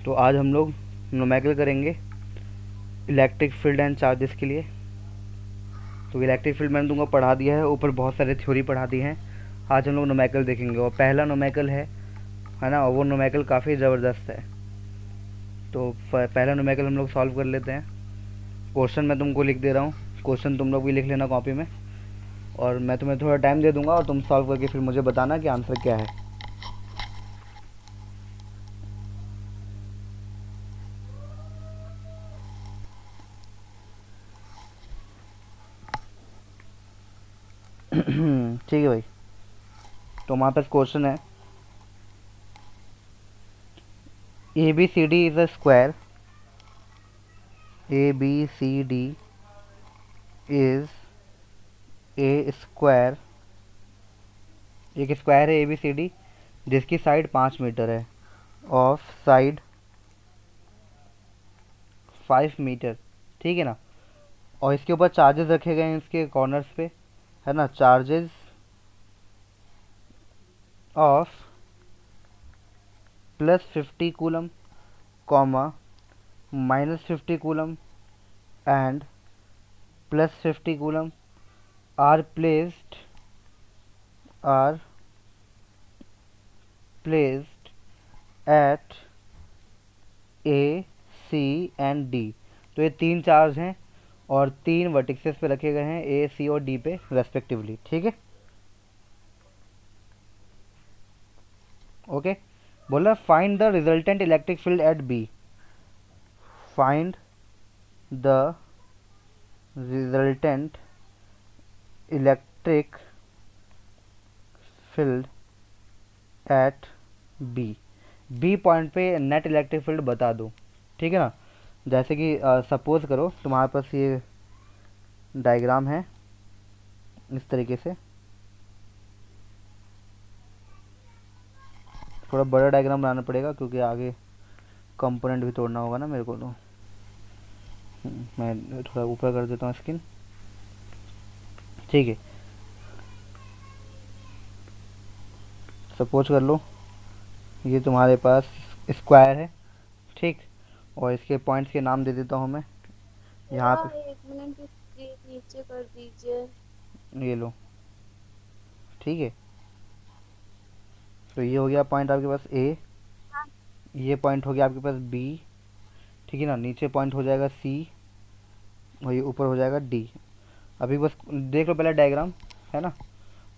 तो आज हम लोग न्यूमेरिकल करेंगे इलेक्ट्रिक फील्ड एंड चार्जेस के लिए। तो इलेक्ट्रिक फील्ड मैंने तुमको पढ़ा दिया है, ऊपर बहुत सारे थ्योरी पढ़ा दी हैं। आज हम लोग न्यूमेरिकल देखेंगे और पहला न्यूमेरिकल है ना, और वो न्यूमेरिकल काफ़ी ज़बरदस्त है। तो पहला न्यूमेरिकल हम लोग सॉल्व कर लेते हैं। क्वेश्चन मैं तुमको लिख दे रहा हूँ, क्वेश्चन तुम लोग भी लिख लेना कॉपी में, और मैं तुम्हें थोड़ा टाइम दे दूँगा और तुम सॉल्व करके फिर मुझे बताना कि आंसर क्या है। ठीक है भाई, तो हमारे पास क्वेश्चन है A B C D is a square. A B C D is a square, एक स्क्वायर है ए बी सी डी जिसकी साइड 5 मीटर है, ऑफ साइड 5 मीटर, ठीक है ना। और इसके ऊपर चार्जेस रखे गए हैं इसके कॉर्नर्स पे, है ना, charges of +50 coulomb, comma -50 coulomb and +50 coulomb are placed at A C and D. तो ये 3 चार्ज हैं और 3 वर्टिक्सेस पे रखे गए हैं, ए सी और डी पे रेस्पेक्टिवली, ठीक है। ओके, बोला find the resultant electric field at B. Find the resultant electric field at B. B point पे नेट इलेक्ट्रिक फील्ड बता दो, ठीक है ना। जैसे कि सपोज करो तुम्हारे पास ये डायग्राम है इस तरीके से, थोड़ा बड़ा डायग्राम बनाना पड़ेगा क्योंकि आगे कंपोनेंट भी तोड़ना होगा ना मेरे को। तो मैं थोड़ा ऊपर कर देता हूँ स्क्रीन, ठीक है। सपोज कर लो ये तुम्हारे पास स्क्वायर है, ठीक, और इसके पॉइंट्स के नाम दे देता हूँ मैं यहाँ पे। 1 मिनट नीचे कर दीजिए। ये लो, ठीक है। तो ये हो गया पॉइंट आपके पास ए, हाँ। ये पॉइंट हो गया आपके पास बी, ठीक है ना। नीचे पॉइंट हो जाएगा सी और ये ऊपर हो जाएगा डी। अभी बस देख लो पहले डायग्राम, है ना।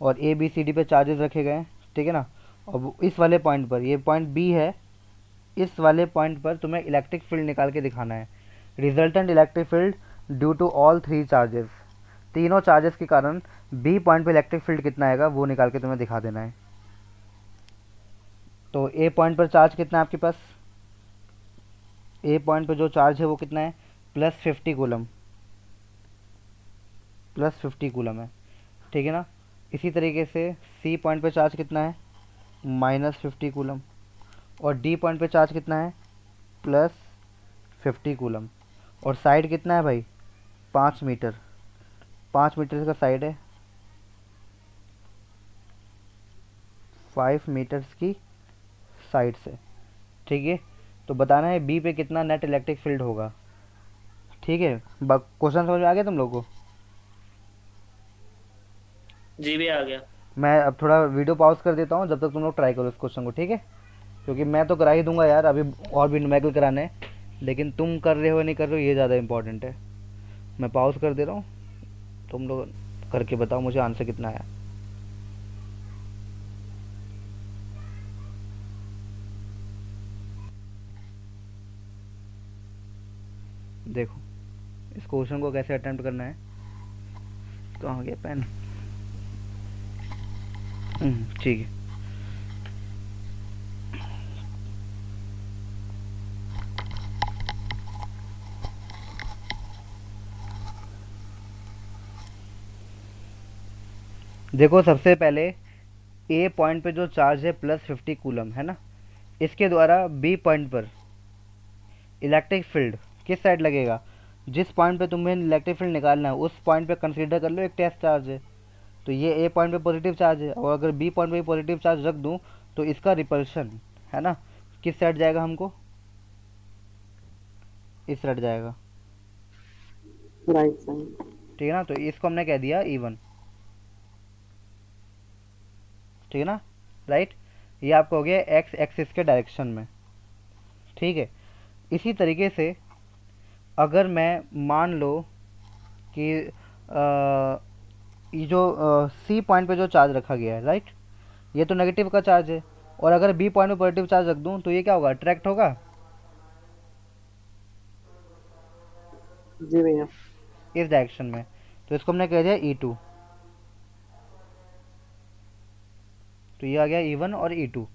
और ए बी सी डी पे चार्जेस रखे गए हैं, ठीक है ना। और इस वाले पॉइंट पर, ये पॉइंट बी है, इस वाले पॉइंट पर तुम्हें इलेक्ट्रिक फील्ड निकाल के दिखाना है। Resultant electric field due to all 3 charges, तीनों चार्जेस के कारण बी पॉइंट पे इलेक्ट्रिक फील्ड कितना आएगा वो निकाल के तुम्हें दिखा देना है। तो ए पॉइंट पर चार्ज कितना है आपके पास, ए पॉइंट पर जो चार्ज है वो कितना है, +50 कूलम, +50 कूलम है, ठीक है ना। इसी तरीके से सी पॉइंट पे चार्ज कितना है, -50 कूलम, और डी पॉइंट पे चार्ज कितना है, +50 कूलम। और साइड कितना है भाई, 5 मीटर, 5 मीटर का साइड है, 5 मीटर्स की साइड से, ठीक है। तो बताना है बी पे कितना नेट इलेक्ट्रिक फील्ड होगा, ठीक है। क्वेश्चन समझ में आ गया तुम लोगों को। जी भी आ गया। मैं अब थोड़ा वीडियो पॉज कर देता हूँ, जब तक तुम लोग ट्राई करो इस क्वेश्चन को, ठीक है। क्योंकि मैं तो करा ही दूंगा यार, अभी और भी न्यूमेरिकल कराने हैं, लेकिन तुम कर रहे हो नहीं कर रहे हो ये ज़्यादा इंपॉर्टेंट है। मैं पॉज कर दे रहा हूँ, तुम लोग करके बताओ मुझे आंसर कितना आया। देखो इस क्वेश्चन को कैसे अटेम्प्ट करना है। कहाँ गया पेन, ठीक है। देखो सबसे पहले ए पॉइंट पे जो चार्ज है +50 कूलम, है ना, इसके द्वारा बी पॉइंट पर इलेक्ट्रिक फील्ड किस साइड लगेगा। जिस पॉइंट पे तुम्हें इलेक्ट्रिक फील्ड निकालना है उस पॉइंट पे कंसीडर कर लो एक टेस्ट चार्ज है। तो ये ए पॉइंट पे पॉजिटिव चार्ज है, और अगर बी पॉइंट पे पॉजिटिव चार्ज रख दूँ तो इसका रिपल्शन, है ना, किस साइड जाएगा हमको, इस रट जाएगा, राइट साइड। ठीक है ना। तो इसको हमने कह दिया E1, ठीक है ना, राइट। ये आपका हो गया एक्स एक्सिस के डायरेक्शन में, ठीक है। इसी तरीके से अगर मैं मान लो कि ये जो सी पॉइंट पे जो चार्ज रखा गया है, राइट, ये तो नेगेटिव का चार्ज है, और अगर बी पॉइंट पे पॉजिटिव चार्ज रख दूं तो ये क्या होगा, अट्रैक्ट होगा जी भैया। इस डायरेक्शन में। तो इसको हमने कह दिया E2, तो ये आ गया E1 और E2,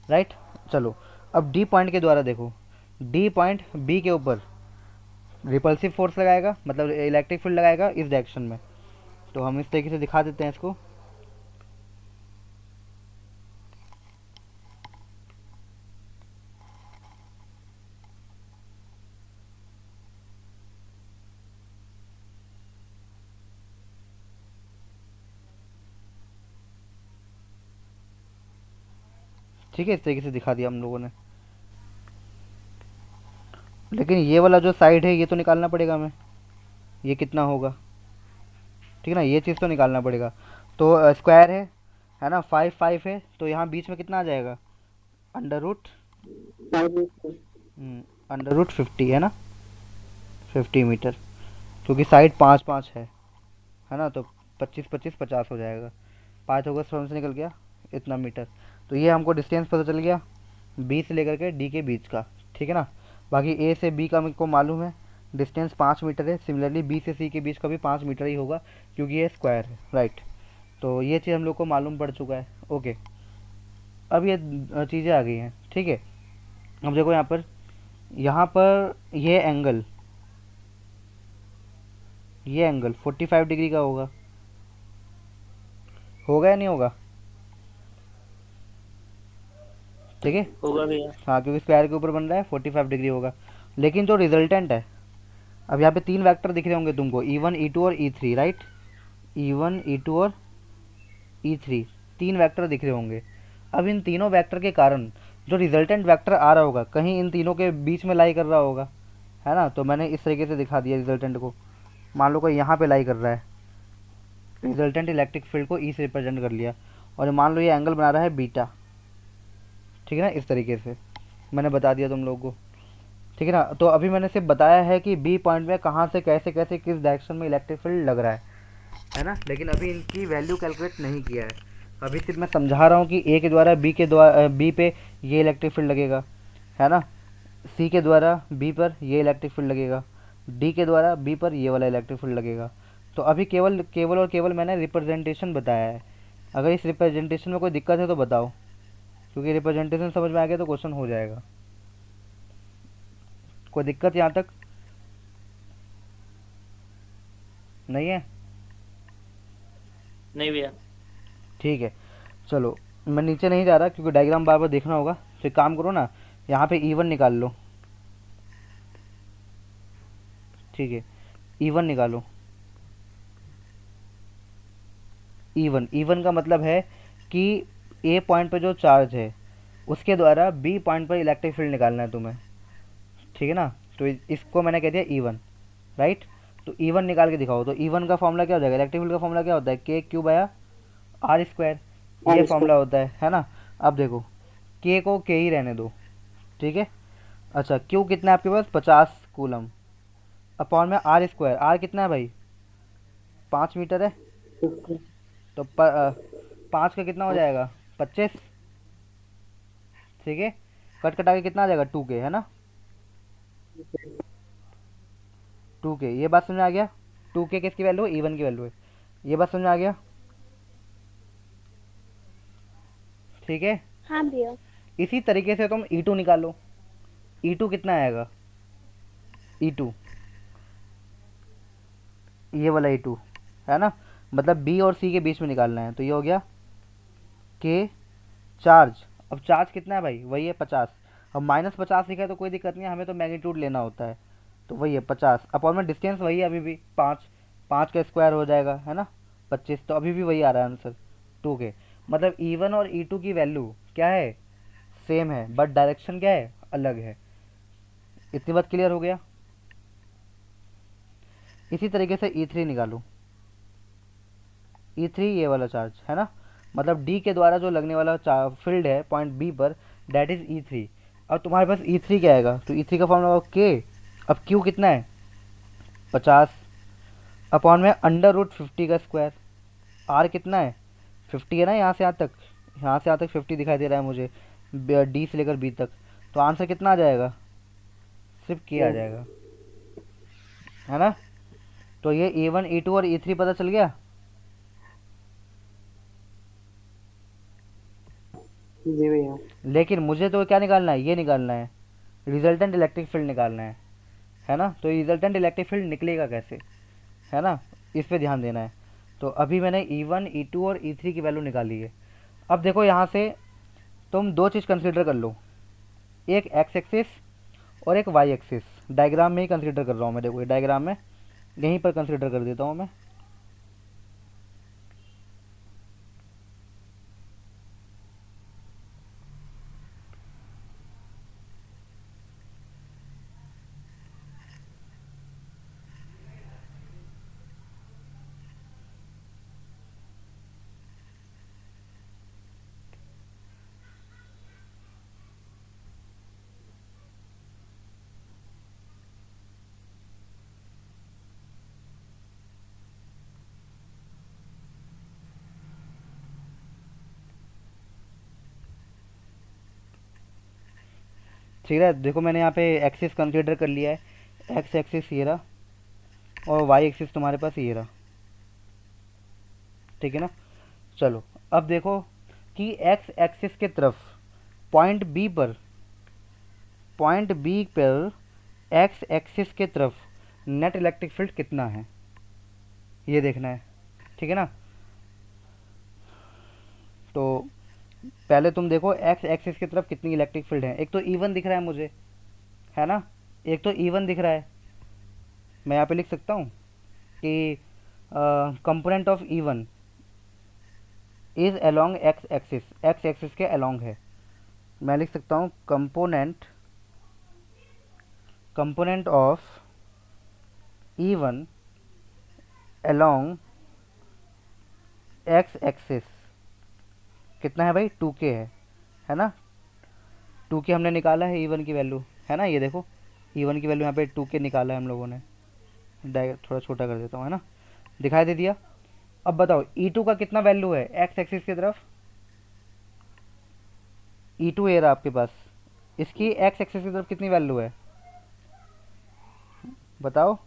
राइट। चलो अब डी पॉइंट के द्वारा देखो, डी पॉइंट बी के ऊपर रिपल्सिव फोर्स लगाएगा, मतलब इलेक्ट्रिक फील्ड लगाएगा इस डायरेक्शन में। तो हम इस तरीके से दिखा देते हैं इसको। ठीक है, इस तरीके से दिखा दिया हम लोगों ने। लेकिन ये वाला जो साइड है ये तो निकालना पड़ेगा हमें, ये कितना होगा, ठीक है ना, ये चीज़ तो निकालना पड़ेगा। तो स्क्वायर है ना, 5 है, तो यहाँ बीच में कितना आ जाएगा, अंडर रूट 50 है ना, 50 मीटर, क्योंकि साइड 5 5 है ना। तो 25 25 50 हो जाएगा, 5 होगा स्वयं से निकल गया इतना मीटर। तो ये हमको डिस्टेंस पता चल गया बी से लेकर के डी के बीच का, ठीक है ना। बाकी ए से बी का मुझको मालूम है डिस्टेंस 5 मीटर है, सिमिलरली बी से सी के बीच का भी 5 मीटर ही होगा क्योंकि ये स्क्वायर है, राइट। तो ये चीज़ हम लोग को मालूम पड़ चुका है, ओके। अब ये चीज़ें आ गई हैं, ठीक है। अब देखो यहाँ पर ये एंगल 45 डिग्री का होगा या नहीं होगा, ठीक है। होगा भैया। हाँ, क्योंकि स्क्वायर के ऊपर बन रहा है 45 डिग्री होगा। लेकिन जो रिजल्टेंट है, अब यहाँ पे 3 वेक्टर दिख रहे होंगे तुमको, E1 E2 और E3, राइट। E1 E2 और E3 3 वेक्टर दिख रहे होंगे। अब इन तीनों वेक्टर के कारण जो रिजल्टेंट वेक्टर आ रहा होगा कहीं इन तीनों के बीच में लाई कर रहा होगा, है ना। तो मैंने इस तरीके से दिखा दिया रिजल्टेंट को, मान लो कोई यहाँ पे लाई कर रहा है, रिजल्टेंट इलेक्ट्रिक फील्ड को ई से रिप्रेजेंट कर लिया, और मान लो ये एंगल बना रहा है बीटा, ठीक है ना। इस तरीके से मैंने बता दिया तुम लोगों को, ठीक है ना। तो अभी मैंने सिर्फ बताया है कि बी पॉइंट में कहाँ से कैसे कैसे किस डायरेक्शन में इलेक्ट्रिक फील्ड लग रहा है ना। लेकिन अभी इनकी वैल्यू कैलकुलेट नहीं किया है, अभी सिर्फ मैं समझा रहा हूँ कि ए के द्वारा बी पे ये इलेक्ट्रिक फील्ड लगेगा, है ना। सी के द्वारा बी पर ये इलेक्ट्रिक फील्ड लगेगा, डी के द्वारा बी पर ये वाला इलेक्ट्रिक फील्ड लगेगा। तो अभी केवल केवल और केवल मैंने रिप्रेजेंटेशन बताया है। अगर इस रिप्रेजेंटेशन में कोई दिक्कत है तो बताओ, क्योंकि रिप्रेजेंटेशन समझ में आ गया तो क्वेश्चन हो जाएगा। कोई दिक्कत यहाँ तक नहीं है? नहीं भैया। ठीक है, चलो मैं नीचे नहीं जा रहा क्योंकि डायग्राम बार बार देखना होगा। तो एक काम करो ना, यहाँ पे E1 निकाल लो, ठीक है, E1 निकालो। E1 का मतलब है कि ए पॉइंट पे जो चार्ज है उसके द्वारा बी पॉइंट पर इलेक्ट्रिक फील्ड निकालना है तुम्हें, ठीक है ना। तो इसको मैंने कह दिया E1, राइट। तो E1 निकाल के दिखाओ। तो E1 का फॉर्मूला क्या हो जाएगा, इलेक्ट्रिक फील्ड का फॉर्मूला क्या होता है, K3/R², ये फॉर्मूला होता है ना। अब देखो के को के ही रहने दो, ठीक है। अच्छा, क्यू कितना है आपके पास, 50 कूलम, अपॉन में R², आर कितना है भाई, 5 मीटर है। तो 5 का कितना हो जाएगा, 25, ठीक है। कट कटा के कितना आ जाएगा, 2K, है ना, 2K। ये बात समझ में आ गया, 2K किसकी वैल्यू है, E1 की वैल्यू है। ये बात समझ में आ गया, ठीक है। हाँ भैया। इसी तरीके से तुम E2 निकालो। E2 कितना आएगा, E2 ये वाला E2, है ना, मतलब B और C के बीच में निकालना है। तो ये हो गया K चार्ज। अब चार्ज कितना है भाई, वही है 50। अब -50 लिखा है तो कोई दिक्कत नहीं है, हमें तो मैग्नीट्यूड लेना होता है। तो वही है 50, अपॉन में डिस्टेंस वही है अभी भी 5, 5 का स्क्वायर हो जाएगा, है ना, 25। तो अभी भी वही आ रहा है आंसर 2K। मतलब E1 और E2 की वैल्यू क्या है, सेम है, बट डायरेक्शन क्या है, अलग है। इतनी बात क्लियर हो गया। इसी तरीके से E3 निकालो। E3 ये वाला चार्ज है ना, मतलब D के द्वारा जो लगने वाला फील्ड है पॉइंट B पर, दैट इज़ E3। अब तुम्हारे पास E3 क्या आएगा, तो E3 का फॉर्मूला होगा K। अब Q कितना है 50 अपॉन में अंडर रूट 50 का स्क्वायर। R कितना है 50 है ना, यहाँ से यहाँ तक, यहाँ से यहाँ तक 50 दिखाई दे रहा है मुझे, D से लेकर B तक। तो आंसर कितना आ जाएगा, सिर्फ K आ जाएगा, है ना। तो ये E1 E2 और E3 पता चल गया। जी भैया। लेकिन मुझे तो क्या निकालना है, ये निकालना है, रिजल्टेंट इलेक्ट्रिक फील्ड निकालना है ना। तो रिजल्टेंट इलेक्ट्रिक फील्ड निकलेगा कैसे, है ना, इस पे ध्यान देना है। तो अभी मैंने E1 E2 और E3 की वैल्यू निकाली है। अब देखो यहाँ से तुम दो चीज़ कंसीडर कर लो, एक एक्स एक्सिस और एक वाई एक्सिस। डायग्राम में ही कंसीडर कर रहा हूँ मैं, देखो ये डायग्राम में यहीं पर कंसीडर कर देता हूँ मैं। ठीक है, देखो मैंने यहाँ पे एक्सिस कंसीडर कर लिया है, एक्स एक्सिस ये रहा और वाई एक्सिस तुम्हारे पास ये रहा, ठीक है ना। चलो अब देखो कि एक्स एक्सिस के तरफ पॉइंट बी पर, पॉइंट बी पर एक्स एक्सिस के तरफ नेट इलेक्ट्रिक फील्ड कितना है, ये देखना है, ठीक है ना। तो पहले तुम देखो एक्स एक्सिस की तरफ कितनी इलेक्ट्रिक फील्ड है। एक तो E1 दिख रहा है मुझे, है ना, एक तो E1 दिख रहा है। मैं यहाँ पे लिख सकता हूँ कि component of E1 is along X axis, x axis के अलोंग है। मैं लिख सकता हूँ component of E1 along X axis कितना है भाई, 2K है ना। 2K हमने निकाला है E1 की वैल्यू, है ना। ये देखो E1 की वैल्यू यहाँ पे 2K निकाला है हम लोगों ने। थोड़ा छोटा कर देता हूँ, है ना, दिखाई दे दिया। अब बताओ E2 का कितना वैल्यू है एक्स एक्सिस की तरफ, E2 ए रहा आपके पास, इसकी एक्स एक्सिस की तरफ कितनी वैल्यू है बताओ,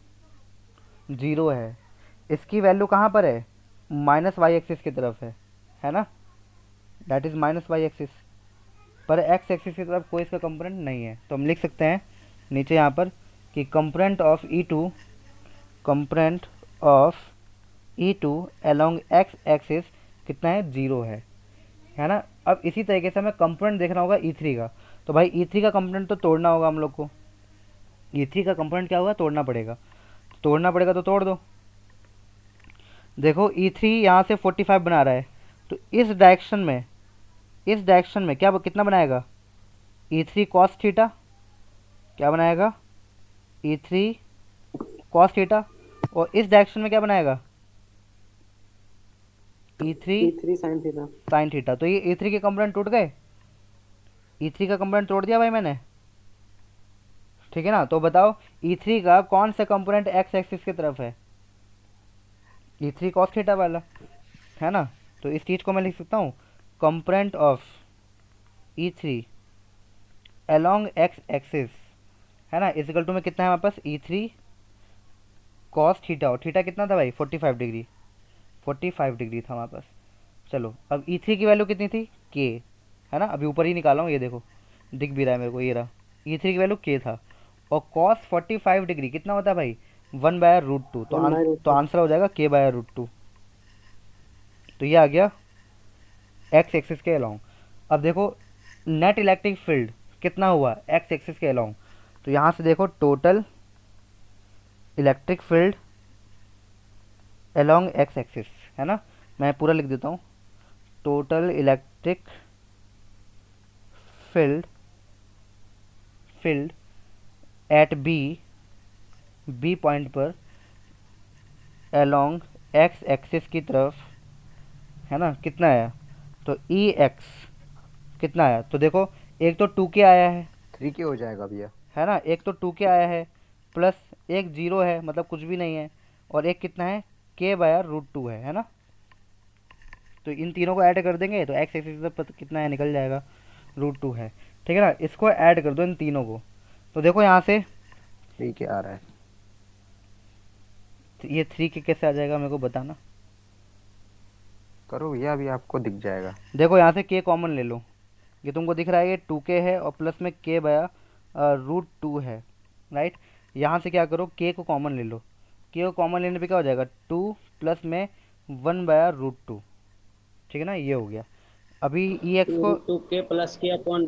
0 है। इसकी वैल्यू कहाँ पर है, माइनस वाई एक्सिस की तरफ है ना, that is minus Y axis पर। एक्स एक्सिस की तरफ कोई इसका कंपोनेंट नहीं है, तो हम लिख सकते हैं नीचे यहाँ पर कि component of E2 along X axis कितना है, 0 है ना। अब इसी तरीके से हमें कंपोनेंट देखना होगा E3 का। तो भाई E3 का कंपोनेंट तो तोड़ना होगा हम लोग को। E3 का कंपोनेंट क्या होगा, तोड़ना पड़ेगा, तो तोड़ दो। देखो E3 यहाँ से 45 बना रहा है, तो इस डायरेक्शन में क्या कितना बनाएगा, E3 कॉस थीटा, क्या बनाएगा E3 कॉस थीटा। और इस डायरेक्शन में क्या बनाएगा E3 साइन थीटा। तो ये E3 के कंपोनेंट टूट गए, E3 का कंपोनेंट तोड़ दिया भाई मैंने, ठीक है ना। तो बताओ E3 का कौन सा कंपोनेंट एक्स एक्सिस की तरफ है, E3 कॉस थीटा वाला, है ना। तो इस चीज़ को मैं लिख सकता हूँ component of E3 along X axis, है ना, इजिकल टू में कितना है हमारे पास E3 कॉस थीटा, और थीटा कितना था भाई 45 डिग्री, 45 डिग्री था हमारे पास। चलो अब E3 की वैल्यू कितनी थी K, है ना, अभी ऊपर ही निकाला हूँ, ये देखो दिख भी रहा है मेरे को, ये रहा E3 की वैल्यू K था। और कॉस 45 डिग्री कितना होता है भाई 1/√2, तो आंसर हो जाएगा K/√2। तो ये आ गया एक्स एक्सिस के अलोंग। अब देखो नेट इलेक्ट्रिक फील्ड कितना हुआ एक्स एक्सिस के अलोंग, तो यहाँ से देखो total electric field along X axis, है ना। मैं पूरा लिख देता हूँ, total electric field at B point पर अलोंग एक्स एक्सिस की तरफ, है ना, कितना आया, तो ई एक्स कितना आया, तो देखो एक तो 2k आया है, 3k हो जाएगा भैया। है ना, एक तो 2k आया है, प्लस एक जीरो है मतलब कुछ भी नहीं है, और एक कितना है k/√2 है ना। तो इन तीनों को ऐड कर देंगे तो एक्स एक्सिस पर कितना है निकल जाएगा, √2 है। ठीक है ना, इसको ऐड कर दो इन तीनों को, तो देखो यहाँ से 3k आ रहा है। ये 3k कैसे आ जाएगा मेरे को बताना। करो भैया, अभी आपको दिख जाएगा। देखो यहाँ से k कॉमन ले लो, ये तुमको दिख रहा है ये 2k है और प्लस में k/√2 है, राइट। यहाँ से क्या करो, k को कॉमन ले लो, k को कॉमन लेने पे क्या हो जाएगा 2 प्लस में 1/√2, ठीक है ना, ये हो गया। अभी ई एक्स को 2k प्लस के अपॉन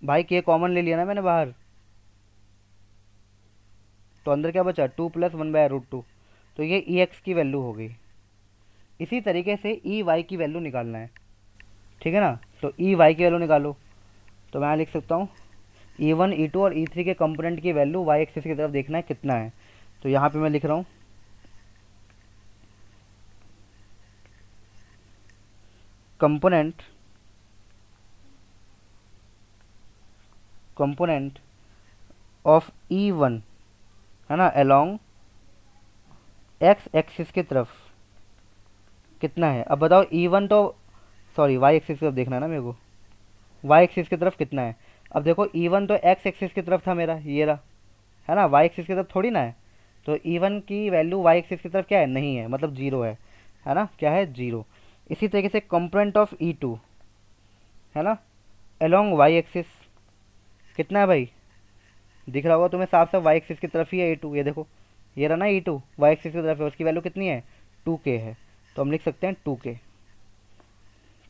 भाई k कॉमन ले लिया ना मैंने बाहर, तो अंदर क्या बचा 2 प्लस 1/√2, तो ये ई एक्स की वैल्यू हो गई। इसी तरीके से ई वाई की वैल्यू निकालना है, ठीक है ना। तो ई वाई की वैल्यू निकालो, तो मैं लिख सकता हूँ E1 E2 और E3 के कंपोनेंट की वैल्यू वाई एक्सिस की तरफ देखना है कितना है, तो यहाँ पे मैं लिख रहा हूँ कंपोनेंट ऑफ E1, है ना, अलोंग एक्स एक्सिस की तरफ कितना है। अब बताओ E1 तो सॉरी वाई एक्सिस की तरफ देखना है ना मेरे को, वाई एक्सिस की तरफ कितना है। अब देखो E1 तो एक्स एक्सिस की तरफ था मेरा, ये रहा, है ना, वाई एक्सिस की तरफ थोड़ी ना है। तो E1 की वैल्यू वाई एक्सिस की तरफ क्या है, नहीं है, मतलब जीरो है ना, क्या है, जीरो। इसी तरीके से कंपोनेंट ऑफ E2, है ना, अलोंग वाई एक्सिस कितना है भाई, दिख रहा होगा तुम्हें साफ साफ, वाई एक्सिस की तरफ ही है E2, ये देखो ये रहा ना E2 वाई एक्सिस की तरफ है, उसकी वैल्यू कितनी है 2k है, तो हम लिख सकते हैं 2k,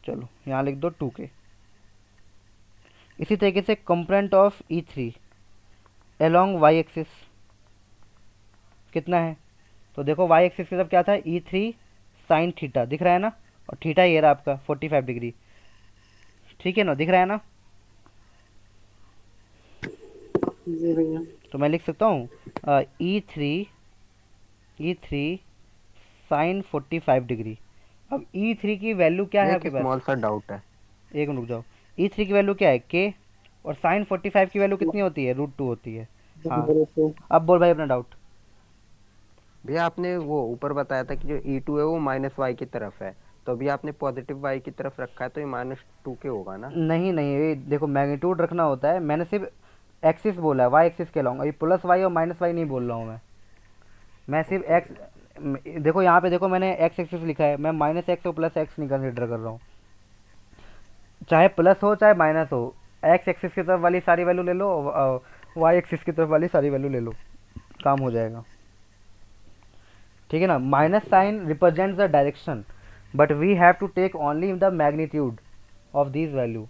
चलो यहाँ लिख दो 2k। इसी तरीके से component of E3 along Y axis कितना है, तो देखो वाई एक्सिस की तरफ क्या था E3 साइन थीटा, दिख रहा है ना, और थीटा ये रहा आपका 45 डिग्री, ठीक है ना, दिख रहा है ना। जी भैया। तो मैं लिख सकता हूँ E3 साइन 45 डिग्री। अब E3 की वैल्यू क्या है एक आपके पास, स्मॉल सा डाउट है। एक मिनट रुक जाओ, E3 की वैल्यू क्या है k, और साइन 45 की वैल्यू कितनी होती है √2 होती है। हाँ अब बोल भाई अपना डाउट। भैया आपने वो ऊपर बताया था कि जो E2 है वो -y की तरफ है, तो अभी आपने पॉजिटिव y की तरफ रखा है, तो ये -2k होगा ना। नहीं नहीं, ये देखो मैग्नीट्यूड रखना होता है, मैंने सिर्फ एक्सिस बोला है, वाई एक्सिस कहलाऊंगा, ये प्लस वाई और माइनस वाई नहीं बोल रहा हूँ मैं सिर्फ एक्स, देखो यहाँ पे देखो मैंने एक्स एक्सिस लिखा है, मैं माइनस एक्स और प्लस एक्स नहीं कंसिडर कर रहा हूँ, चाहे प्लस हो चाहे माइनस हो, एक्स एक्सिस की तरफ वाली सारी वैल्यू ले लो, वाई एक्सिस की तरफ वाली सारी वैल्यू ले लो, काम हो जाएगा, ठीक है ना। Minus sign represents the direction, but we have to take only the magnitude of this value,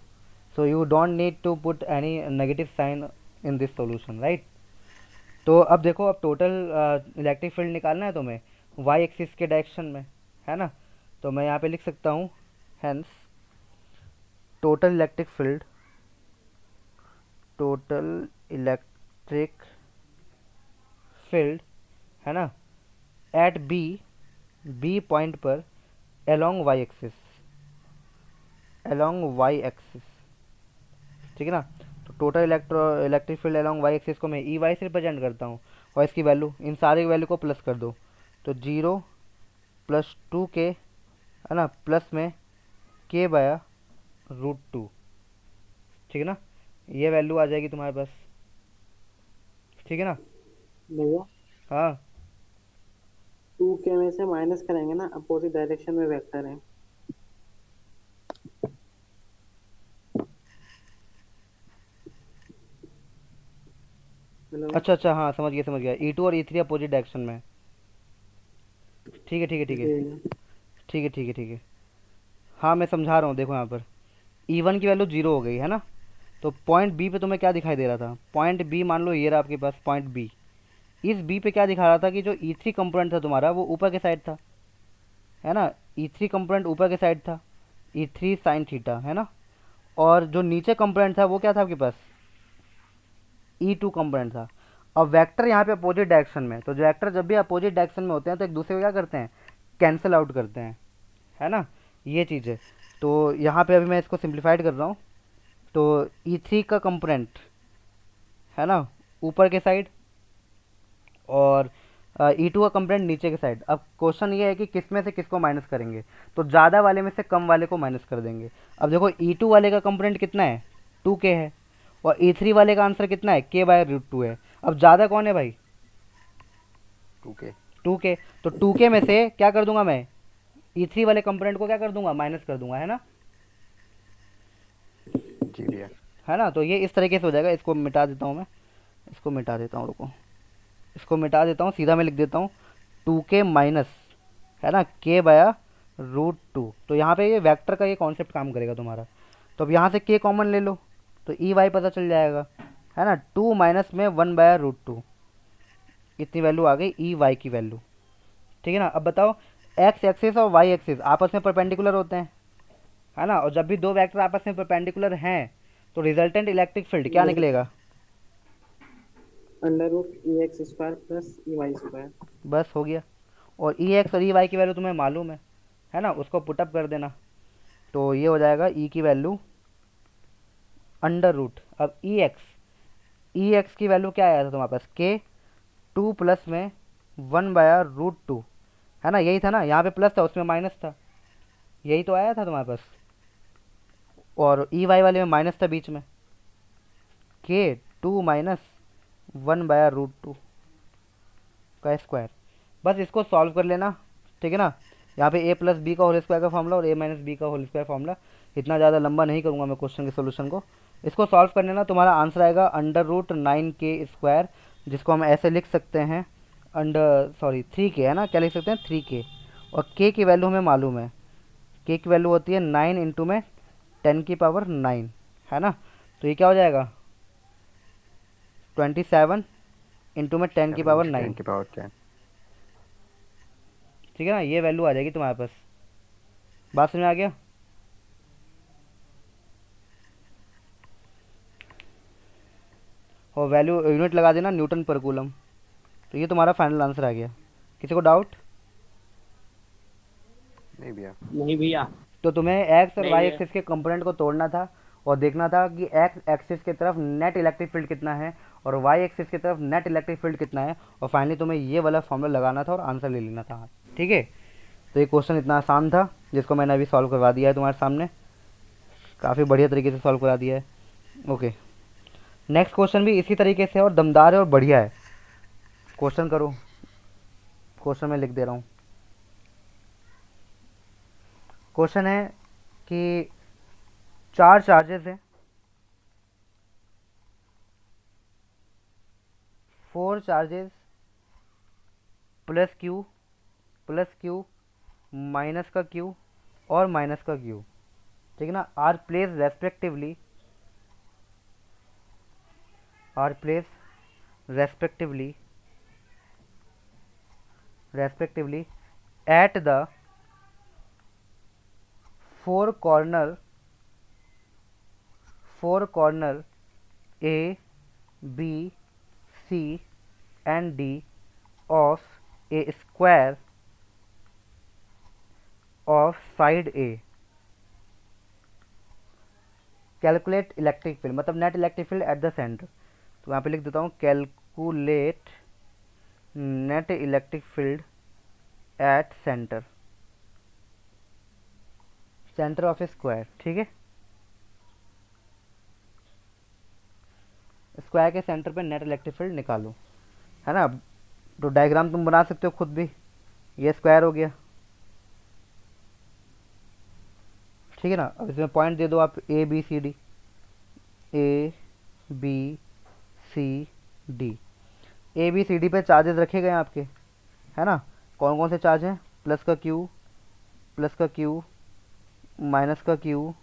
so you don't need to put any negative sign in this solution, right। तो अब देखो, अब टोटल इलेक्ट्रिक फील्ड निकालना है तुम्हें Y axis के direction में, है ना, तो मैं यहाँ पे लिख सकता हूँ हेंस टोटल इलेक्ट्रिक फील्ड, है ना, एट बी पॉइंट पर अलोंग वाई एक्सिस, ठीक है ना। तो total electric field along Y axis को मैं ई वाई से रिप्रेजेंट करता हूँ, और इसकी वैल्यू इन सारी वैल्यू को प्लस कर दो, तो 0 प्लस 2k, है ना, प्लस में k/√2, ठीक है ना, ये वैल्यू आ जाएगी तुम्हारे पास, ठीक है ना। भैया हाँ 2k में से माइनस करेंगे ना, अपोजिट डायरेक्शन में वेक्टर है। हेलो अच्छा हाँ समझ गया, E2 और E3 अपोजिट डायरेक्शन में, ठीक है ठीक है, हाँ मैं समझा रहा हूँ, देखो यहाँ पर E1 की वैल्यू 0 हो गई है ना, तो पॉइंट बी पे तुम्हें क्या दिखाई दे रहा था, पॉइंट बी मान लो ये रहा आपके पास पॉइंट बी, इस बी पे क्या दिखा रहा था कि जो E3 कंपोनेंट था तुम्हारा वो ऊपर के साइड था, है ना, E3 कंपोनेंट ऊपर के साइड था, E3 साइन थीटा, है ना, और जो नीचे कंपोनेंट था वो क्या था आपके पास E2 कंपोनेंट था। अब वेक्टर यहाँ पे अपोजिट डायरेक्शन में, तो जो वेक्टर जब भी अपोजिट डायरेक्शन में होते हैं तो एक दूसरे को क्या करते हैं, कैंसिल आउट करते हैं, है ना, ये चीज़ है। तो यहाँ पे अभी मैं इसको सिंप्लीफाइड कर रहा हूँ। तो E3 का कंपोनेंट है ना ऊपर के साइड, और E2 का कंपोनेंट नीचे के साइड। अब क्वेश्चन ये है कि किस में से किसको माइनस करेंगे, तो ज़्यादा वाले में से कम वाले को माइनस कर देंगे। अब देखो E2 वाले का कंपोनेंट कितना है, 2k है, और E3 वाले का आंसर कितना है, k/√2 है। अब ज़्यादा कौन है भाई, 2k। 2k। तो 2k में से क्या कर दूंगा मैं, E3 वाले कंपोनेंट को क्या कर दूंगा, माइनस कर दूंगा, है ना। जी भैया। है ना, तो ये इस तरीके से हो जाएगा। इसको मिटा देता हूँ मैं, इसको मिटा देता हूँ, रुको, इसको मिटा देता हूँ, सीधा मैं लिख देता हूँ 2k माइनस, है ना, k/√2। तो यहाँ पे ये वेक्टर का ये कॉन्सेप्ट काम करेगा तुम्हारा। तो अब यहाँ से k कॉमन ले लो तो y पता चल जाएगा, है ना। 2 माइनस में 1/√2, इतनी वैल्यू आ गई y की वैल्यू, ठीक है ना। अब बताओ, x एक्सिस और y एक्सिस आपस में परपेंडिकुलर होते हैं, है ना, और जब भी दो वेक्टर आपस में परपेंडिकुलर हैं तो रिजल्टेंट इलेक्ट्रिक फील्ड क्या निकलेगा, √EX² प्लस EY²। बस हो गया। और Ex और Ey की वैल्यू तुम्हें मालूम है ना, उसको पुटअप कर देना। तो ये हो जाएगा E की वैल्यू √। अब Ex की वैल्यू क्या आया था तुम्हारे पास, k, 2 प्लस में 1/√2, है ना, यही था ना, यहाँ पे प्लस था उसमें माइनस था, यही तो आया था तुम्हारे पास। और Ey वाले में माइनस था बीच में, k 2 माइनस 1/√2 का स्क्वायर। बस इसको सॉल्व कर लेना, ठीक है ना। यहाँ पे a प्लस बी का होल स्क्वायर का फॉर्मूला और a माइनस बी का होल स्क्वायर फॉर्मूला। इतना ज़्यादा लंबा नहीं करूँगा मैं क्वेश्चन के सोल्यूशन को। इसको सॉल्व करने ना तुम्हारा आंसर आएगा √9k², जिसको हम ऐसे लिख सकते हैं 3k, है ना, क्या लिख सकते हैं 3k। और k की वैल्यू हमें मालूम है, k की वैल्यू होती है 9 इंटू में 10⁹, है ना। तो ये क्या हो जाएगा 27 इंटू में 10⁹, 10⁻10। ठीक है ना, ये वैल्यू आ जाएगी तुम्हारे पास। बात समझ में आ गया। और वैल्यू यूनिट लगा देना न्यूटन पर कूलम। तो ये तुम्हारा फाइनल आंसर आ गया। किसी को डाउट? नहीं भैया। नहीं भैया। तो तुम्हें एक्स और नहीं वाई भैया। एक्सिस के कंपोनेंट को तोड़ना था और देखना था कि एक्स एक्सिस की तरफ नेट इलेक्ट्रिक फील्ड कितना है और वाई एक्सिस की तरफ नेट इलेक्ट्रिक फील्ड कितना है, और फाइनली तुम्हें ये वाला फॉर्मूला लगाना था और आंसर ले लेना था, ठीक है। तो ये क्वेश्चन इतना आसान था जिसको मैंने अभी सॉल्व करवा दिया है तुम्हारे सामने, काफ़ी बढ़िया तरीके से सॉल्व करा दिया है। ओके, नेक्स्ट क्वेश्चन भी इसी तरीके से और दमदार है और बढ़िया है। क्वेश्चन करो, क्वेश्चन मैं लिख दे रहा हूँ। क्वेश्चन है कि 4 चार्जेस हैं, 4 चार्जेस प्लस क्यू माइनस का क्यू और माइनस का क्यू, ठीक है ना, are place respectively at the four corner A, B, C and D of a square of side A। Calculate electric field, मतलब net electric field at the centre. तो यहाँ पे लिख देता हूँ calculate net electric field at centre of a square, ठीक है। Square के सेंटर पे नेट इलेक्ट्रिक फील्ड निकालो, है ना। तो डायग्राम तुम बना सकते हो खुद भी, ये स्क्वायर हो गया, ठीक है ना। अब इसमें पॉइंट दे दो आप A B C D, A B C D। A B C D पे चार्जेस रखे गए हैं आपके, है ना। कौन कौन से चार्ज हैं, प्लस का Q माइनस का Q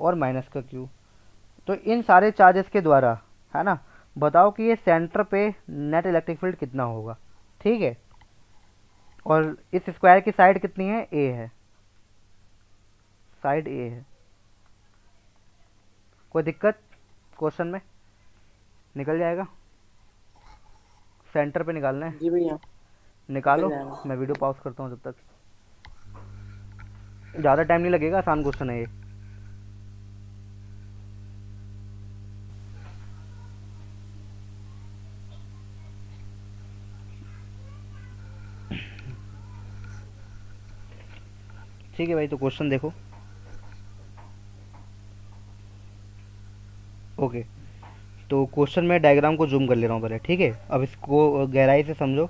और माइनस का Q। तो इन सारे चार्जेस के द्वारा, है ना, बताओ कि ये सेंटर पे नेट इलेक्ट्रिक फील्ड कितना होगा, ठीक है। और इस स्क्वायर की साइड कितनी है, A है, साइड A है। कोई दिक्कत क्वेश्चन में, निकल जाएगा। सेंटर पे निकालना है। जी भैया। निकालो, निकल जाएगा। मैं वीडियो पॉज करता हूँ जब तक। ज़्यादा टाइम नहीं लगेगा, आसान क्वेश्चन है ये। ठीक है भाई, तो क्वेश्चन देखो। ओके, तो क्वेश्चन में डायग्राम को जूम कर ले रहा हूँ पहले, ठीक है। अब इसको गहराई से समझो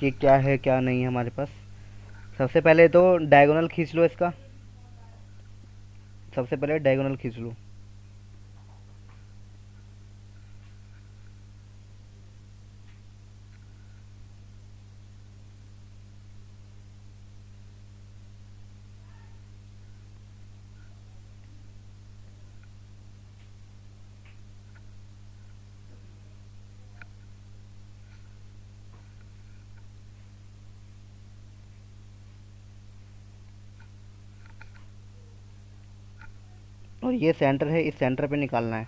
कि क्या है क्या नहीं है हमारे पास। सबसे पहले तो डायगोनल खींच लो इसका, सबसे पहले डायगोनल खींच लो। और ये सेंटर है, इस सेंटर पे निकालना है।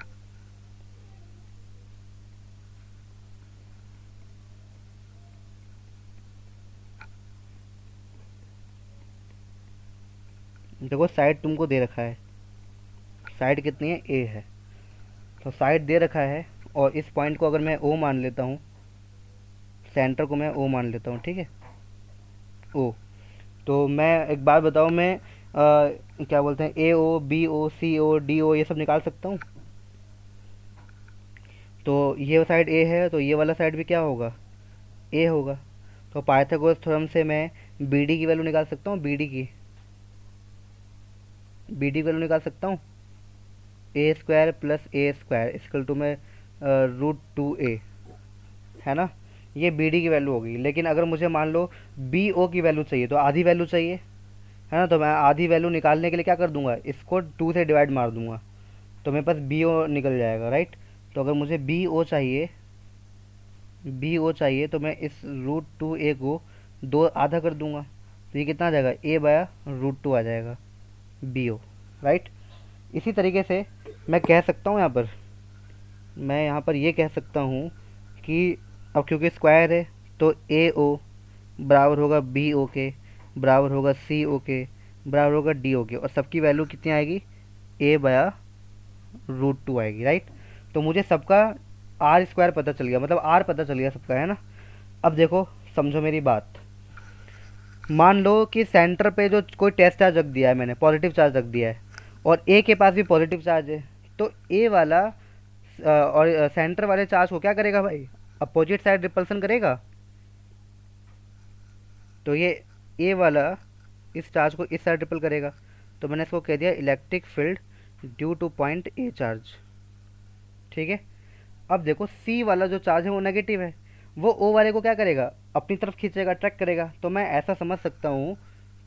देखो साइड तुमको दे रखा है, साइड कितनी है, ए है। तो साइड दे रखा है, और इस पॉइंट को अगर मैं ओ मान लेता हूँ, सेंटर को मैं ओ मान लेता हूँ, ठीक है, ओ। तो मैं एक बात बताओ, मैं क्या बोलते हैं, ए ओ, बी ओ, सी ओ, डी ओ, ये सब निकाल सकता हूँ। तो ये साइड ए है, तो ये वाला साइड भी क्या होगा, ए होगा। तो पाइथागोरस थ्योरम से मैं बी डी की वैल्यू निकाल सकता हूँ, बी डी की वैल्यू निकाल सकता हूँ। A square plus a square equal to में √2a, है ना। ये बी डी की वैल्यू होगी। लेकिन अगर मुझे मान लो बी ओ की वैल्यू चाहिए, तो आधी वैल्यू चाहिए, है ना। तो मैं आधी वैल्यू निकालने के लिए क्या कर दूंगा, इसको 2 से डिवाइड मार दूंगा, तो मेरे पास बी ओ निकल जाएगा, राइट। तो अगर मुझे बी ओ चाहिए तो मैं इस √2a को 2 आधा कर दूंगा, तो ये कितना आ जाएगा, a/√2 आ जाएगा, बी ओ, राइट। इसी तरीके से मैं कह सकता हूँ यहाँ पर ये कह सकता हूँ कि अब क्योंकि स्क्वायर है, तो ए ओ बराबर होगा बी ओ के, बराबर होगा सी ओ के, बराबर होगा डी ओ के, और सबकी वैल्यू कितनी आएगी, a/√2 आएगी, राइट। तो मुझे सबका आर स्क्वायर पता चल गया, मतलब आर पता चल गया सबका, है ना। अब देखो, समझो मेरी बात। मान लो कि सेंटर पे जो कोई टेस्ट चार्ज रख दिया है मैंने, पॉजिटिव चार्ज रख दिया है, और ए के पास भी पॉजिटिव चार्ज है, तो ए वाला और सेंटर वाले चार्ज को क्या करेगा भाई, अपोजिट साइड रिपल्सन करेगा। तो ये ए वाला इस चार्ज को इस साइड रिपल करेगा, तो मैंने इसको कह दिया electric field due two point A charge, ठीक है। अब देखो सी वाला जो चार्ज है वो नेगेटिव है, वो ओ वाले को क्या करेगा, अपनी तरफ खींचेगा, अट्रैक्ट करेगा। तो मैं ऐसा समझ सकता हूँ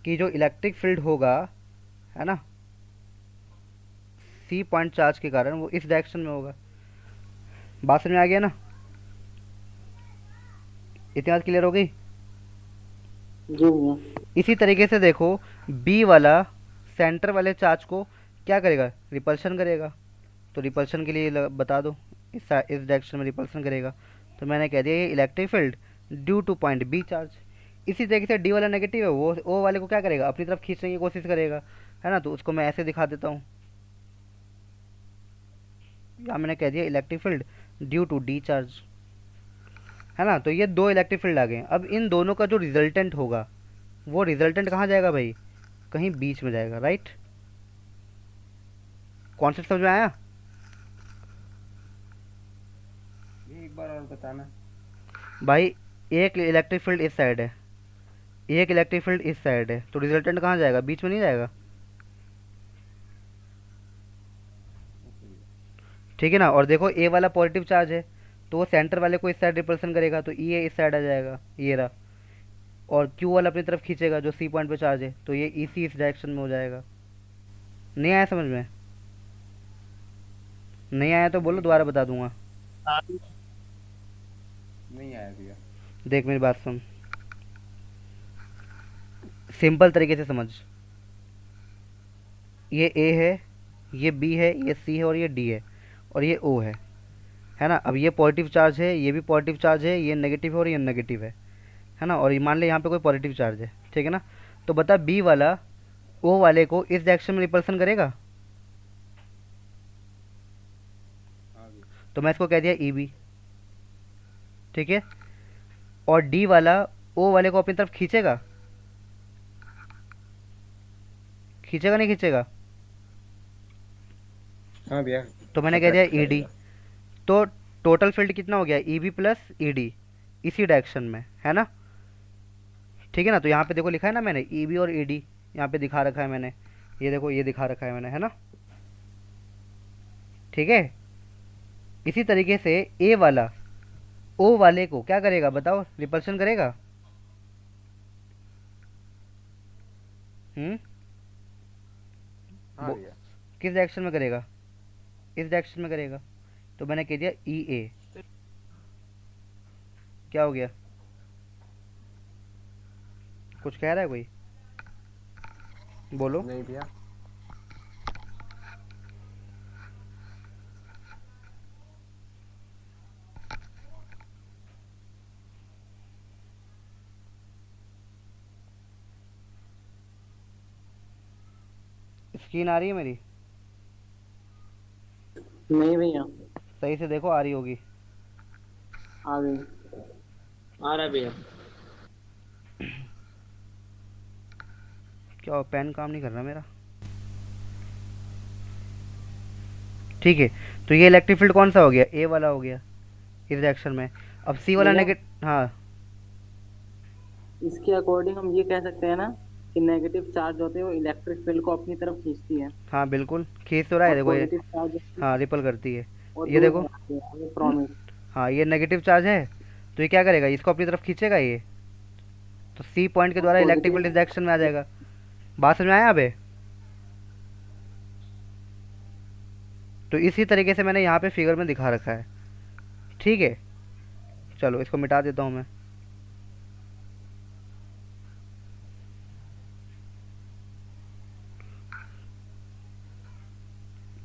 कि जो इलेक्ट्रिक फील्ड होगा, है ना, सी पॉइंट चार्ज के कारण वो इस डायरेक्शन में होगा। बात समझ में आ गया ना, इतनी बात क्लियर हो गई। जी भैया। इसी तरीके से देखो, बी वाला सेंटर वाले चार्ज को क्या करेगा, रिपल्शन करेगा। तो रिपल्शन के लिए बता दो, इस डायरेक्शन में रिपल्शन करेगा, तो मैंने कह दिया ये electric field due two point B charge. इसी तरीके से डी वाला नेगेटिव है, वो ओ वाले को क्या करेगा, अपनी तरफ खींचने की कोशिश करेगा, है ना। तो उसको मैं ऐसे दिखा देता हूँ, यहाँ मैंने कह दिया electric field due to D charge, है ना। तो ये 2 इलेक्ट्रिक फील्ड आ गए। अब इन दोनों का जो रिजल्टेंट होगा, वो रिजल्टेंट कहाँ जाएगा भाई, कहीं बीच में जाएगा, राइट। कॉन्सेप्ट समझ में आया। ये एक बार और बताना। भाई एक इलेक्ट्रिक फील्ड इस साइड है, एक इलेक्ट्रिक फील्ड इस साइड है, तो रिजल्टेंट कहाँ जाएगा, बीच में नहीं जाएगा, ठीक है ना। और देखो ए वाला पॉजिटिव चार्ज है, तो वो सेंटर वाले को इस साइड रिपल्सन करेगा, तो ई ए इस साइड आ जाएगा, ये रहा। और क्यू वाला अपनी तरफ खींचेगा, जो सी पॉइंट पे चार्ज है, तो ये ई सी इस डायरेक्शन में हो जाएगा। नहीं आया समझ में, नहीं आया तो बोलो, दोबारा बता दूंगा। नहीं आया भैया। देख मेरी बात सुन, सिंपल तरीके से समझ। ये ए है, ये बी है, ये सी है, और ये डी है, और ये ओ है है ना। अब ये पॉजिटिव चार्ज है, ये भी पॉजिटिव चार्ज है, ये नेगेटिव है और ये नेगेटिव है ना। और ये मान ले यहाँ पे कोई पॉजिटिव चार्ज है, ठीक है ना। तो बता बी वाला ओ वाले को इस डायरेक्शन में रिपल्सन करेगा, तो मैं इसको कह दिया ई बी, ठीक है। और डी वाला ओ वाले को अपनी तरफ खींचेगा, खींचेगा नहीं खींचेगा, हाँ भैया। तो मैंने कह दिया ई डी। तो टोटल फील्ड कितना हो गया, E B plus E D, इसी डायरेक्शन में, है ना, ठीक है ना। तो यहाँ पे देखो लिखा है ना मैंने ई बी और ई डी, यहाँ पे दिखा रखा है मैंने, ये देखो ये दिखा रखा है मैंने, है ना, ठीक है। इसी तरीके से ए वाला ओ वाले को क्या करेगा बताओ, रिपल्शन करेगा। हाँ भैया। किस डायरेक्शन में करेगा, इस डायरेक्शन में करेगा। तो मैंने कह दिया ई ए, क्या हो गया, कुछ कह रहा है कोई, बोलो। नहीं भैया। स्क्रीन आ रही है मेरी, नहीं भैया, सही से देखो, आ रही होगी। आ गई। आ रहा है भैया। क्या पेन काम नहीं कर रहा मेरा, ठीक है। तो ये इलेक्ट्रिक फील्ड कौन सा हो गया, ए वाला हो गया इस डायरेक्शन में। अब सी वाला भैया, नेगेटिव, हाँ इसके अकॉर्डिंग हम ये कह सकते हैं ना कि नेगेटिव चार्ज होते हैं वो इलेक्ट्रिक फील्ड को अपनी तरफ खींचती है, हाँ बिल्कुल खींच तो रहा है, और देखो ये, पॉजिटिव चार्ज होती है हाँ रिपल करती है, और ये दूर देखो, भगाती है, ये प्रॉमिस। हाँ ये नेगेटिव चार्ज है, तो ये क्या करेगा, इसको अपनी तरफ खींचेगा ये, तो सी पॉइंट के और द्वारा इलेक्ट्रिक फील्ड पॉजिटिव इस डायरेक्शन में आ जाएगा। बात समझ में आया अबे। तो इसी तरीके से मैंने यहाँ पे फिगर में दिखा रखा है, ठीक है। चलो इसको मिटा देता हूँ मैं।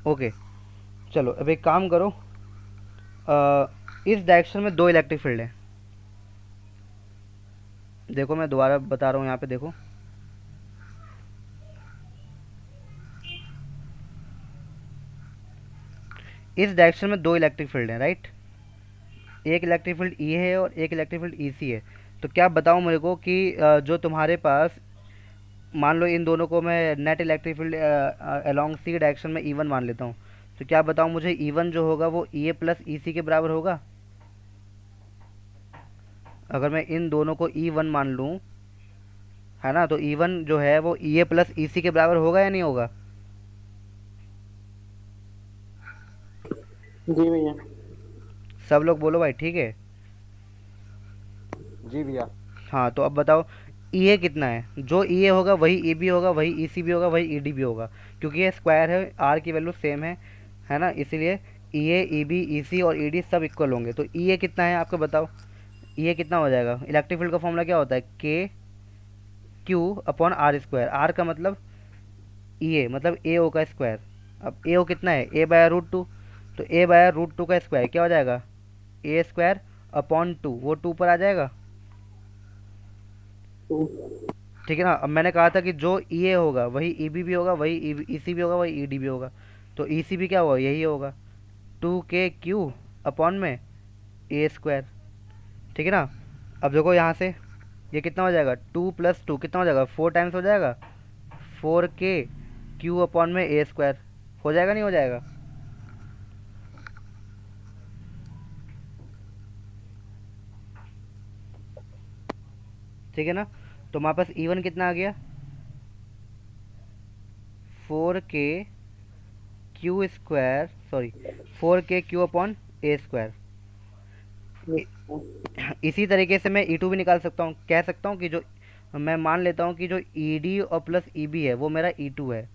ओके चलो अब एक काम करो, इस डायरेक्शन में दो इलेक्ट्रिक फील्ड हैं, देखो मैं दोबारा बता रहा हूँ, यहाँ पे देखो, इस डायरेक्शन में दो इलेक्ट्रिक फील्ड हैं, राइट। एक इलेक्ट्रिक फील्ड ई है और एक इलेक्ट्रिक फील्ड ई सी है। तो क्या बताओ मेरे को कि जो तुम्हारे पास, मान लो इन दोनों को मैं नेट इलेक्ट्रिक फील्ड अलोंग सी डायरेक्शन में E1 मान लेता हूँ, तो क्या बताओ मुझे E1 जो होगा वो ई ए प्लस ई सी के बराबर होगा। अगर मैं इन दोनों को E1 मान लूँ, है ना, तो E1 जो है वो ई ए प्लस ई सी के बराबर होगा या नहीं होगा। जी भैया। सब लोग बोलो भाई, ठीक है। जी भैया। हाँ तो अब बताओ ई ए कितना है, जो ई ए होगा वही ई बी होगा, वही ई सी भी होगा, वही ई डी भी होगा, क्योंकि ये स्क्वायर है, आर की वैल्यू सेम है ना, इसीलिए ई ए ई बी ई सी और ई डी सब इक्वल होंगे। तो ई ए कितना है आपको बताओ, ई ए कितना हो जाएगा। इलेक्ट्रिक फील्ड का फॉर्मूला क्या होता है, K Q upon R square, R का मतलब ई ए मतलब ए ओ का स्क्वायर। अब ए ओ कितना है, ए बाय रूट टू, तो ए बाय रूट टू का स्क्वायर क्या हो जाएगा, ए स्क्वायर अपॉन टू, वो टू पर आ जाएगा, ठीक है ना। अब मैंने कहा था कि जो ई ए होगा वही ई बी भी होगा, वही ई सी भी होगा, वही ई डी भी होगा। तो ई सी भी क्या होगा, यही होगा, टू के क्यू अपॉन में ए स्क्वायर, ठीक है ना। अब देखो यहाँ से ये कितना हो जाएगा, टू प्लस टू कितना हो जाएगा, फोर टाइम्स हो जाएगा, फोर के क्यू अपॉन में ए स्क्वायर, हो जाएगा नहीं हो जाएगा। ठीक है ना। तो हमारे पास E1 कितना आ गया, फोर के क्यू स्क्वायर, सॉरी फोर के क्यू अपॉन ए स्क्वायर। इसी तरीके से मैं E2 भी निकाल सकता हूँ, कह सकता हूँ कि जो मैं मान लेता हूँ कि जो ED और प्लस EB है वो मेरा E2 है।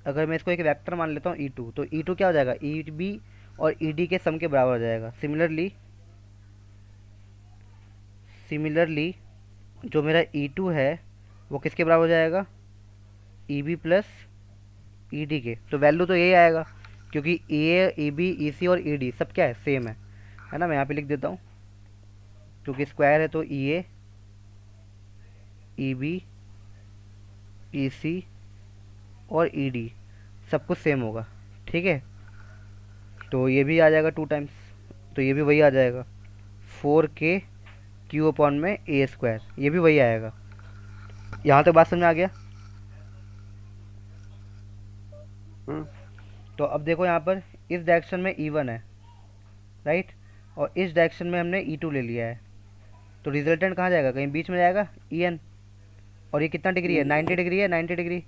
अगर मैं इसको एक वेक्टर मान लेता हूँ E2, तो E2 क्या हो जाएगा, EB और ED के सम के बराबर हो जाएगा। सिमिलरली जो मेरा E2 है वो किसके बराबर हो जाएगा, EB प्लस ED के। तो वैल्यू तो यही आएगा क्योंकि EA EB EC और ED सब क्या है, सेम है। है ना। मैं यहाँ पे लिख देता हूँ, क्योंकि स्क्वायर है तो ई ए, ई बी, ई सी और ई डी सब कुछ सेम होगा, ठीक है। तो ये भी आ जाएगा 2 टाइम्स, तो ये भी वही आ जाएगा 4k क्यू अपॉन में ए स्क्वायर, ये भी वही आएगा। यहाँ तक बात समझ में आ गया। हम्म। तो अब देखो यहाँ पर इस डायरेक्शन में E1 है, राइट, और इस डायरेक्शन में हमने E2 ले लिया है, तो रिजल्टेंट कहाँ जाएगा, कहीं बीच में जाएगा EN। और ये कितना डिग्री है, 90 डिग्री है, 90 डिग्री।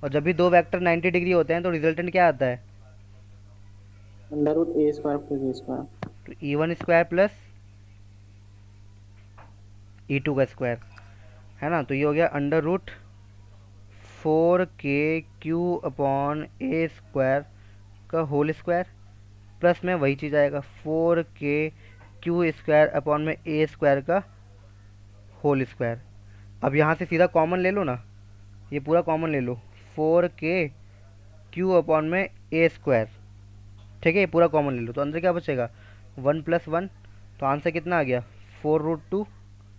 और जब भी दो वेक्टर 90 डिग्री होते हैं तो रिजल्टेंट क्या आता है, अंडर रूट ए स्क्वायर प्लस बी स्क्वायर। तो E1 स्क्वायर प्लस E2 का स्क्वायर, है ना। तो ये हो गया under root 4k q upon a square का होल स्क्वायर, प्लस में वही चीज़ आएगा 4k क्यू स्क्वायर अपॉन में ए स्क्वायर का होल स्क्वायर। अब यहाँ से सीधा कॉमन ले लो ना, ये पूरा कॉमन ले लो, 4k क्यू अपॉन में ए स्क्वायर, ठीक है, ये पूरा कॉमन ले लो। तो अंदर क्या बचेगा 1 + 1, तो आंसर कितना आ गया 4√2,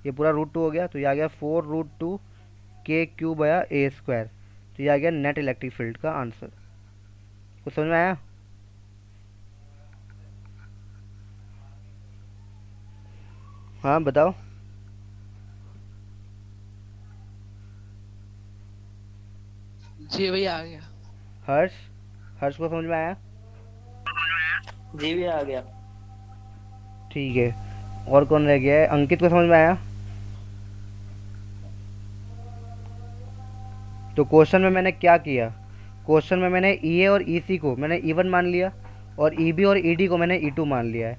ये पूरा √2 हो गया, तो ये आ गया 4√2 k क्यू बया ए स्क्वायर। तो ये आ गया नेट इलेक्ट्रिक फील्ड का आंसर। कुछ समझ में आया। हाँ बताओ। जी भैया आ गया। हर्ष, हर्ष को समझ में आया। जी भी आ गया। ठीक है, और कौन रह गया है, अंकित को समझ में आया। तो क्वेश्चन में मैंने क्या किया, क्वेश्चन में मैंने ई ए और ई सी को मैंने E1 मान लिया और ई बी और ई डी को मैंने E2 मान लिया है।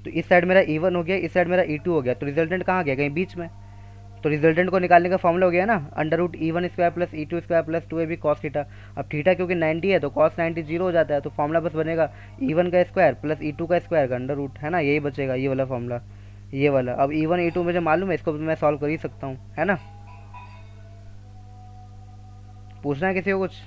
तो इस साइड मेरा E1 हो गया, इस साइड मेरा E2 हो गया, तो रिजल्टेंट कहाँ गया, कहीं बीच में। तो रिजल्टेंट को निकालने का फॉर्मूला हो गया ना, under root E1 square plus E2 square plus 2ab cos theta. अब थीटा क्योंकि 90 है तो cos 90 जीरो हो जाता है, तो फॉर्मूला बस बनेगा E1 का स्क्वायर प्लस E2 का स्क्वायर का अंडर रूट, है ना, यही बचेगा, ये वाला फॉर्मूला, ये वाला। अब E1 E2 मुझे मालूम है, इसको मैं सॉल्व कर ही सकता हूँ, है ना। पूछना है किसी को कुछ।